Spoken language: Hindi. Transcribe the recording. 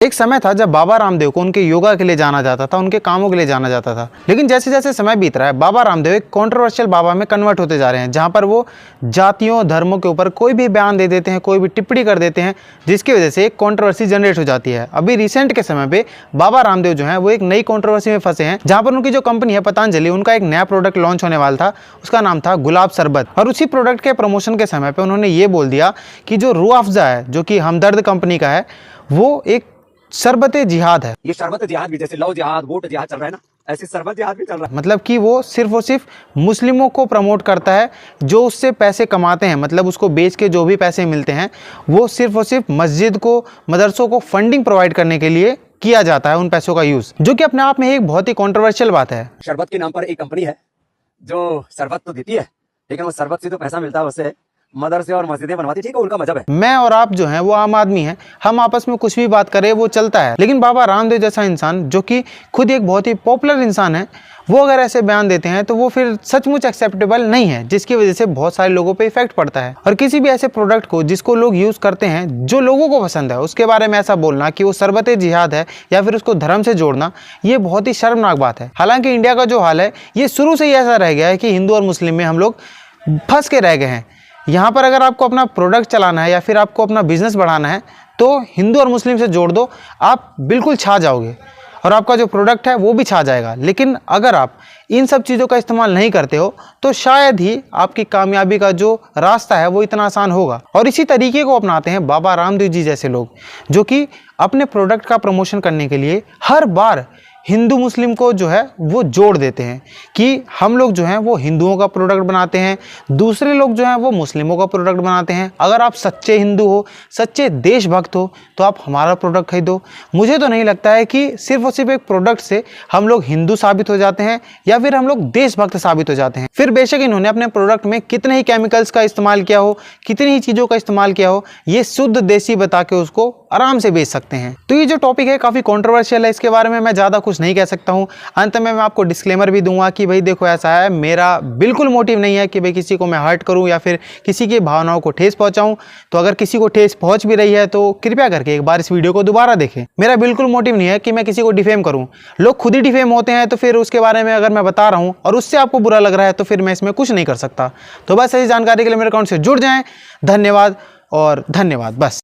एक समय था जब बाबा रामदेव को उनके योगा के लिए जाना जाता था, उनके कामों के लिए जाना जाता था। लेकिन जैसे जैसे समय बीत रहा है, बाबा रामदेव एक कंट्रोवर्शियल बाबा में कन्वर्ट होते जा रहे हैं, जहां पर वो जातियों धर्मों के ऊपर कोई भी बयान दे देते हैं, कोई भी टिप्पणी कर देते हैं, जिसकी वजह से एक कंट्रोवर्सी जनरेट हो जाती है। अभी रिसेंट के समय पे बाबा रामदेव जो है वो एक नई कंट्रोवर्सी में फंसे हैं, जहां पर उनकी जो कंपनी है पतंजलि, उनका एक नया प्रोडक्ट लॉन्च होने वाला था, उसका नाम था गुलाब शरबत। और उसी प्रोडक्ट के प्रमोशन के समय पे उन्होंने ये बोल दिया कि जो रूह अफ़ज़ा है, जो कि हमदर्द कंपनी का है, वो एक शरबत जिहाद है। ये शरबत जिहाद भी, जैसे लव जिहाद, वोट जिहाद चल रहा है ना, ऐसे शरबत जिहाद भी चल रहा है। मतलब कि वो सिर्फ और सिर्फ मुस्लिमों को प्रमोट करता है, जो उससे पैसे कमाते हैं, मतलब उसको बेच के जो भी पैसे मिलते हैं वो सिर्फ और सिर्फ मस्जिद को, मदरसों को फंडिंग प्रोवाइड करने के लिए किया जाता है, उन पैसों का यूज, जो कि अपने आप में एक बहुत ही कंट्रोवर्शियल बात है। शरबत के नाम पर एक कंपनी है जो शरबत तो देती है, लेकिन वो शरबत से तो पैसा मिलता है, उससे मदरसे और मस्जिदें बनवाती, ठीक है, उनका मजहब है। मैं और आप जो हैं वो आम आदमी हैं, हम आपस में कुछ भी बात करें वो चलता है। लेकिन बाबा रामदेव जैसा इंसान, जो कि खुद एक बहुत ही पॉपुलर इंसान है, वो अगर ऐसे बयान देते हैं तो वो फिर सचमुच एक्सेप्टेबल नहीं है, जिसकी वजह से बहुत सारे लोगों पे इफेक्ट पड़ता है। और किसी भी ऐसे प्रोडक्ट को जिसको लोग यूज करते हैं, जो लोगों को पसंद है, उसके बारे में ऐसा बोलना कि वो शरबत जिहाद है या फिर उसको धर्म से जोड़ना, ये बहुत ही शर्मनाक बात है। हालांकि इंडिया का जो हाल है ये शुरू से ही ऐसा रह गया है कि हिंदू और मुस्लिम में हम लोग फंस के रह गए हैं। यहाँ पर अगर आपको अपना प्रोडक्ट चलाना है या फिर आपको अपना बिजनेस बढ़ाना है तो हिंदू और मुस्लिम से जोड़ दो, आप बिल्कुल छा जाओगे और आपका जो प्रोडक्ट है वो भी छा जाएगा। लेकिन अगर आप इन सब चीज़ों का इस्तेमाल नहीं करते हो तो शायद ही आपकी कामयाबी का जो रास्ता है वो इतना आसान होगा। और इसी तरीके को अपनाते हैं बाबा रामदेव जी जैसे लोग, जो कि अपने प्रोडक्ट का प्रमोशन करने के लिए हर बार हिंदू मुस्लिम को जो है वो जोड़ देते हैं कि हम लोग जो हैं वो हिंदुओं का प्रोडक्ट बनाते हैं, दूसरे लोग जो हैं वो मुस्लिमों का प्रोडक्ट बनाते हैं। अगर आप सच्चे हिंदू हो, सच्चे देशभक्त हो, तो आप हमारा प्रोडक्ट खरीदो। मुझे तो नहीं लगता है कि सिर्फ और सिर्फ एक प्रोडक्ट से हम लोग हिंदू साबित हो जाते हैं या फिर हम लोग देशभक्त साबित हो जाते हैं। फिर बेशक इन्होंने अपने प्रोडक्ट में कितने ही केमिकल्स का इस्तेमाल किया हो, कितनी ही चीज़ों का इस्तेमाल किया हो, ये शुद्ध देसी बता के उसको आराम से बेच सकते हैं। तो ये जो टॉपिक है काफ़ी कॉन्ट्रोवर्शियल है, इसके बारे में मैं ज़्यादा कुछ नहीं कह सकता हूं। अंत में मैं आपको डिस्क्लेमर भी दूंगा कि भाई देखो, ऐसा है, मेरा बिल्कुल मोटिव नहीं है कि भाई किसी को मैं हर्ट करूं या फिर किसी की भावनाओं को ठेस पहुंचाऊं। तो अगर किसी को ठेस पहुंच भी रही है तो कृपया करके एक बार इस वीडियो को दोबारा देखें। मेरा बिल्कुल मोटिव नहीं है कि मैं किसी को डिफेम करूं। लोग खुद ही डिफेम होते हैं, तो फिर उसके बारे में अगर मैं बता रहा हूं और उससे आपको बुरा लग रहा है तो फिर मैं इसमें कुछ नहीं कर सकता। तो बस ऐसी जानकारी के लिए मेरे अकाउंट से जुड़ जाएं। धन्यवाद और धन्यवाद, बस।